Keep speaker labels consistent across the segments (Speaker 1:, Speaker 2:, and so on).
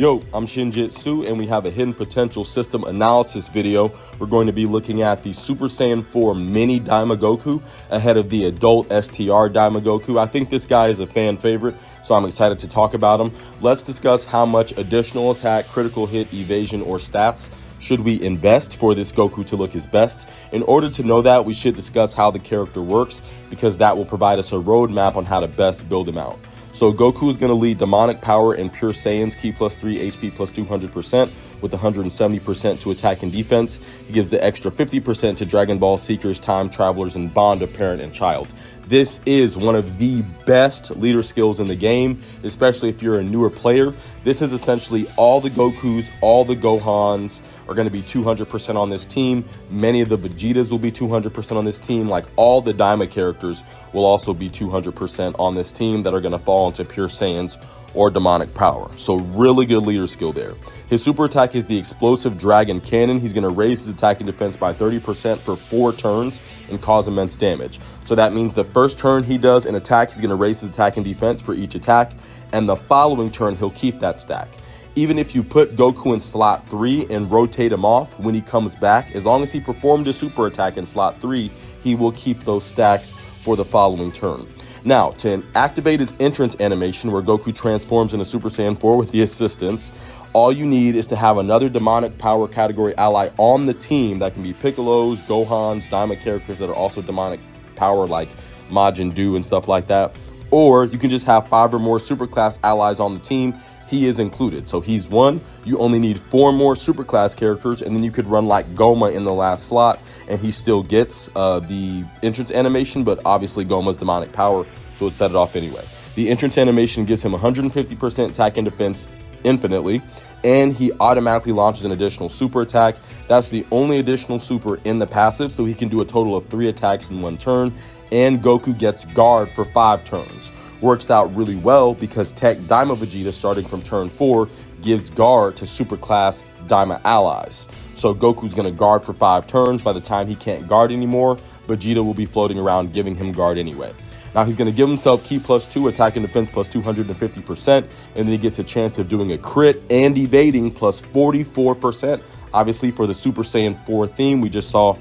Speaker 1: Yo, I'm Shinjitsu, and we have a hidden potential system analysis video. We're going to be looking at the Super Saiyan 4 Mini Daima Goku ahead of the adult STR Daima Goku. I think this guy is a fan favorite, so I'm excited to talk about him. Let's discuss how much additional attack, critical hit, evasion, or stats should we invest for this Goku to look his best. In order to know that, we should discuss how the character works, because that will provide us a roadmap on how to best build him out. So Goku is going to lead Demonic Power and Pure Saiyan's Ki plus 3, HP plus 200% with 170% to attack and defense. He gives the extra 50% to Dragon Ball Seekers, Time Travelers, and Bond of Parent and Child. This is one of the best leader skills in the game, especially if you're a newer player. This is essentially all the Gokus, all the Gohans are going to be 200% on this team. Many of the Vegetas will be 200% on this team. Like all the Daima characters will also be 200% on this team that are going to fall into Pure Saiyans or Demonic Power. So really good leader skill there. His super attack is the Explosive Dragon Cannon. He's going to raise his attack and defense by 30% for 4 turns and cause immense damage. So that means the first turn he does an attack, he's going to raise his attack and defense for each attack, and the following turn he'll keep that stack. Even if you put Goku in slot 3 and rotate him off when he comes back, as long as he performed a super attack in slot 3, he will keep those stacks for the following turn. Now, to activate his entrance animation where Goku transforms into Super Saiyan 4 with the assistance, all you need is to have another Demonic Power category ally on the team. That can be Piccolos, Gohans, Daima characters that are also Demonic Power like Majin Buu and stuff like that. Or you can just have 5 or more superclass allies on the team. He is included. So he's 1. You only need 4 more superclass characters, and then you could run like Goma in the last slot, and he still gets the entrance animation, but obviously Goma's Demonic Power, so it set it off anyway. The entrance animation gives him 150% attack and defense infinitely, and he automatically launches an additional super attack. That's the only additional super in the passive, so he can do a total of 3 attacks in 1 turn, and Goku gets guard for 5 turns. Works out really well because TEQ Daima Vegeta starting from turn 4 gives guard to superclass Daima allies. So Goku's going to guard for 5 turns. By the time he can't guard anymore, Vegeta will be floating around giving him guard anyway. Now he's going to give himself Ki plus 2, attack and defense plus 250%, and then he gets a chance of doing a crit and evading plus 44%. Obviously for the Super Saiyan 4 theme, we just saw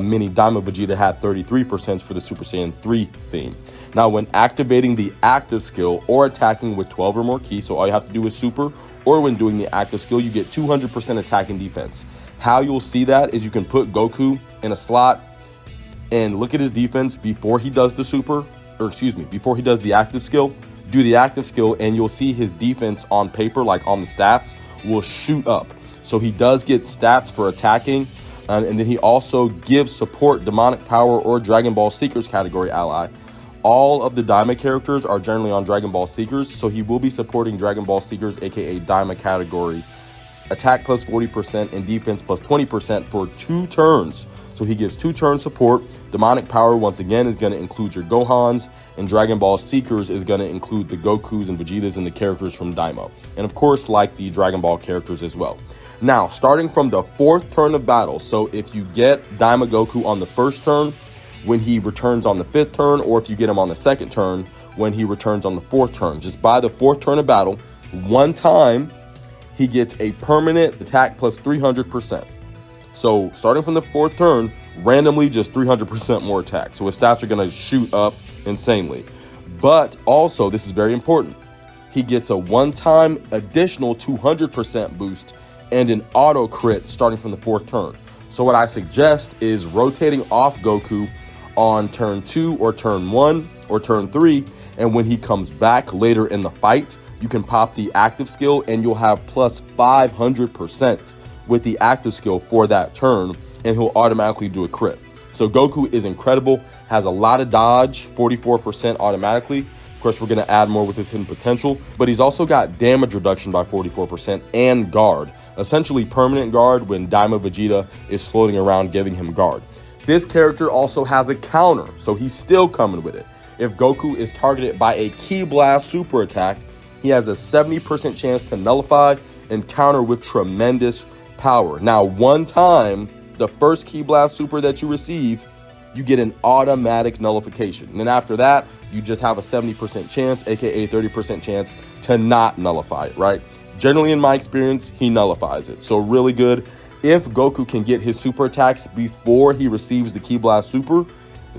Speaker 1: Mini Daima Vegeta had 33% for the Super Saiyan 3 theme. Now, when activating the active skill or attacking with 12 or more Ki, so all you have to do is super, or when doing the active skill, you get 200% attack and defense. How you'll see that is you can put Goku in a slot and look at his defense before he does the super, or excuse me, before he does the active skill. Do the active skill, and you'll see his defense on paper, like on the stats, will shoot up. So he does get stats for attacking, and then he also gives support Demonic Power or Dragon Ball Seekers category ally. All of the Daima characters are generally on Dragon Ball Seekers, so he will be supporting Dragon Ball Seekers, aka Daima category. Attack plus 40% and defense plus 20% for 2 turns. So he gives 2 turn support. Demonic Power, once again, is going to include your Gohans, and Dragon Ball Seekers is going to include the Gokus and Vegetas and the characters from Daima. And of course, like the Dragon Ball characters as well. Now, starting from the 4th turn of battle, so if you get Daima Goku on the 1st turn, when he returns on the 5th turn, or if you get him on the 2nd turn, when he returns on the 4th turn, just by the 4th turn of battle, 1 time, he gets a permanent attack plus 300%. So starting from the 4th turn, randomly just 300% more attack. So his stats are going to shoot up insanely. But also, this is very important, he gets a 1-time additional 200% boost and an auto crit starting from the 4th turn. So what I suggest is rotating off Goku on turn 2 or turn 1 or turn 3, and when he comes back later in the fight, you can pop the active skill and you'll have plus 500% with the active skill for that turn, and he'll automatically do a crit. So Goku is incredible, has a lot of dodge, 44% automatically. Of course, we're going to add more with his hidden potential, but he's also got damage reduction by 44% and guard, essentially permanent guard when Daima Vegeta is floating around giving him guard. This character also has a counter, so he's still coming with it. If Goku is targeted by a Ki Blast super attack, he has a 70% chance to nullify and counter with tremendous power. Now, 1 time, the first Ki Blast super that you receive, you get an automatic nullification. And then after that, you just have a 70% chance, aka 30% chance to not nullify it, right? Generally, in my experience, he nullifies it. So really good. If Goku can get his super attacks before he receives the Ki Blast Super,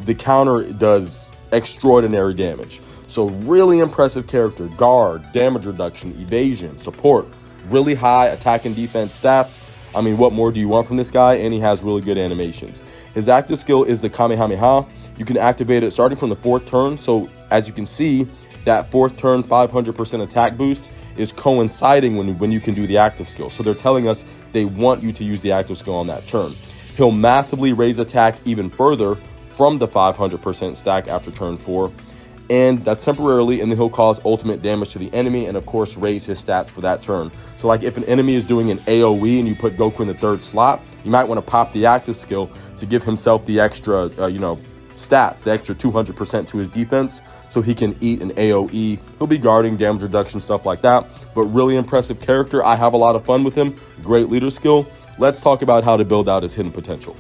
Speaker 1: the counter does extraordinary damage. So really impressive character. Guard, damage reduction, evasion, support, really high attack and defense stats. I mean, what more do you want from this guy? And he has really good animations. His active skill is the Kamehameha. You can activate it starting from the 4th turn. So as you can see, that 4th turn 500% attack boost is coinciding when you can do the active skill. So they're telling us they want you to use the active skill on that turn. He'll massively raise attack even further from the 500% stack after turn 4. And that's temporarily, and then he'll cause ultimate damage to the enemy and of course raise his stats for that turn. So like if an enemy is doing an AoE and you put Goku in the 3rd slot, you might want to pop the active skill to give himself the extra, stats, the extra 200% to his defense so he can eat an AoE. He'll be guarding, damage reduction, stuff like that. But really impressive character. I have a lot of fun with him. Great leader skill. Let's talk about how to build out his hidden potential.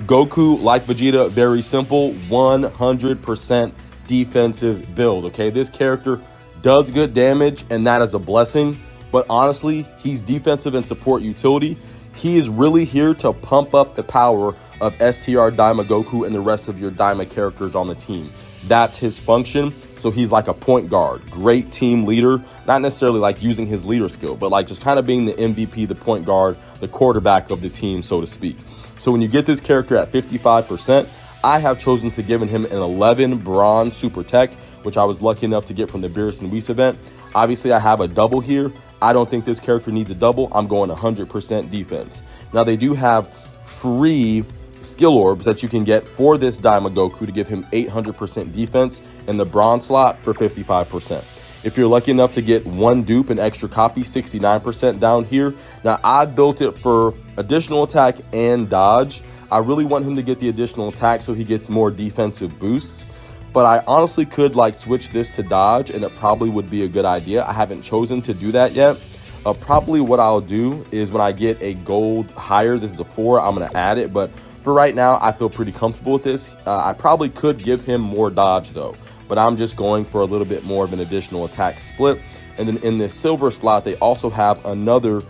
Speaker 1: Goku, like Vegeta, very simple, 100% defensive build, okay? This character does good damage, and that is a blessing, but honestly, he's defensive and support utility. He is really here to pump up the power of STR Daima Goku and the rest of your Daima characters on the team. That's his function. So he's like a point guard, great team leader, not necessarily like using his leader skill, but like just kind of being the MVP, the point guard, the quarterback of the team, so to speak. So when you get this character at 55%, I have chosen to give him an 11 bronze super tech, which I was lucky enough to get from the Beerus and Whis event. Obviously, I have a double here. I don't think this character needs a double. I'm going 100% defense. Now, they do have free skill orbs that you can get for this Daima Goku to give him 800% defense in the bronze slot for 55%. If you're lucky enough to get one dupe, an extra copy, 69% down here. Now, I built it for additional attack and dodge. I really want him to get the additional attack so he gets more defensive boosts. But I honestly could like switch this to dodge, and it probably would be a good idea. I haven't chosen to do that yet. Probably what I'll do is when I get a gold higher, this is a 4, I'm going to add it. But for right now, I feel pretty comfortable with this. I probably could give him more dodge though, but I'm just going for a little bit more of an additional attack split. And then in this silver slot, they also have another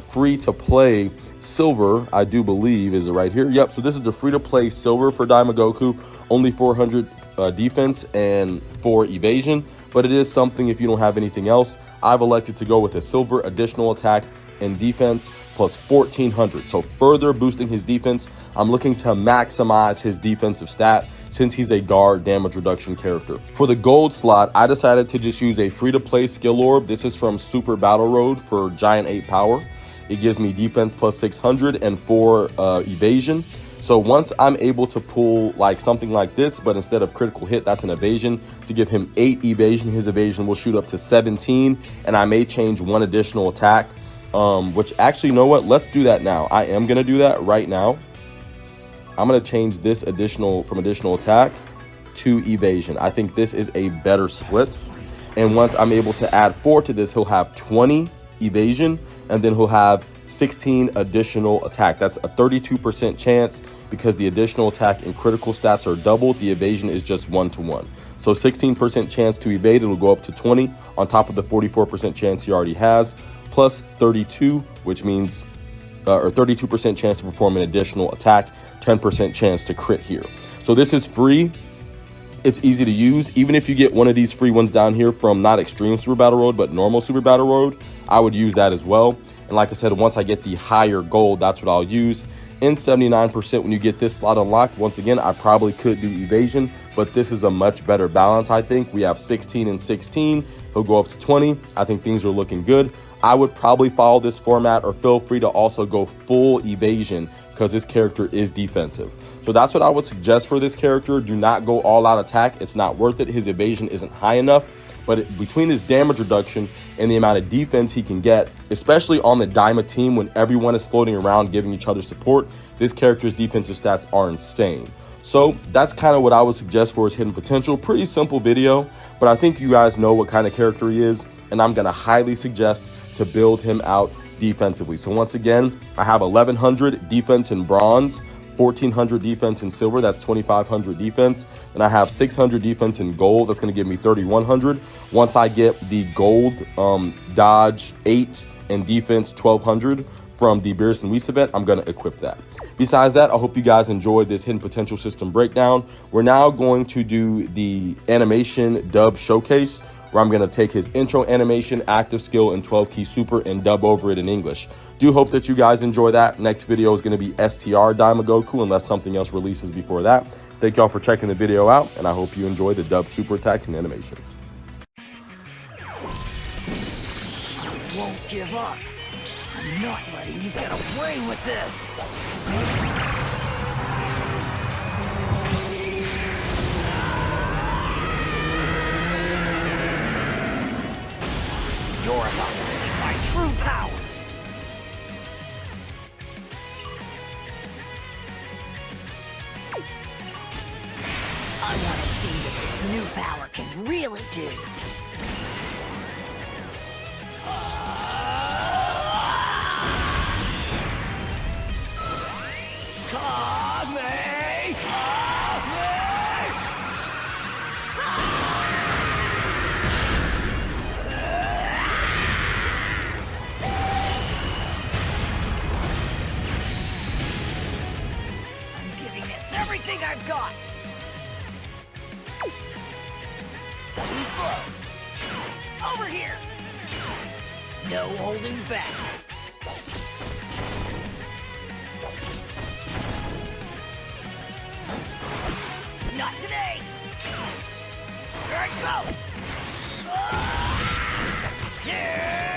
Speaker 1: free to play silver, I do believe is it right here. Yep, so this is the free to play silver for Daima Goku, only 400 defense and 4 evasion, but it is something if you don't have anything else. I've elected to go with a silver additional attack and defense plus 1400, so further boosting his defense. I'm looking to maximize his defensive stat since he's a guard damage reduction character. For the gold slot, I decided to just use a free to play skill orb. This is from Super Battle Road for Giant 8 power. It gives me defense plus 600 and 4 evasion. So once I'm able to pull like something like this, but instead of critical hit, that's an evasion, to give him 8 evasion, his evasion will shoot up to 17, and I may change one additional attack, which actually, you know what? Let's do that now. I am going to do that right now. I'm going to change this from additional attack to evasion. I think this is a better split. And once I'm able to add 4 to this, he'll have 20 evasion, and then he'll have 16 additional attack. That's a 32% chance because the additional attack and critical stats are doubled. The evasion is just 1-to-1. So 16% chance to evade, it'll go up to 20 on top of the 44% chance he already has, plus 32, which means, or 32% chance to perform an additional attack, 10% chance to crit here. So this is free. It's easy to use. Even if you get one of these free ones down here from not Extreme Super Battle Road, but normal Super Battle Road, I would use that as well. And like I said, once I get the higher gold, that's what I'll use. In 79%, when you get this slot unlocked, once again, I probably could do evasion, but this is a much better balance, I think. We have 16 and 16. He'll go up to 20. I think things are looking good. I would probably follow this format, or feel free to also go full evasion because this character is defensive. So that's what I would suggest for this character. Do not go all out attack. It's not worth it. His evasion isn't high enough. But between his damage reduction and the amount of defense he can get, especially on the Daima team when everyone is floating around giving each other support, this character's defensive stats are insane. So that's kind of what I would suggest for his hidden potential. Pretty simple video, but I think you guys know what kind of character he is, and I'm going to highly suggest to build him out defensively. So once again, I have 1100 defense in bronze 1400 defense in silver, that's 2500 defense. And I have 600 defense in gold, that's going to give me 3100. Once I get the gold dodge 8 and defense 1200 from the Beerus and Whis event, I'm going to equip that. Besides that, I hope you guys enjoyed this hidden potential system breakdown. We're now going to do the animation dub showcase, where I'm going to take his intro animation, active skill, and 12 key super and dub over it in English. Do hope that you guys enjoy that. Next video is going to be STR Daima Goku, unless something else releases before that. Thank y'all for checking the video out, and I hope you enjoy the dub super attacks and animations.
Speaker 2: I won't give up. I'm not letting you get away with this. You're about to see my true power! I want to see what this new power can really do. Everything I've got! Too slow! Over here! No holding back! Not today! Here I go! Yeah!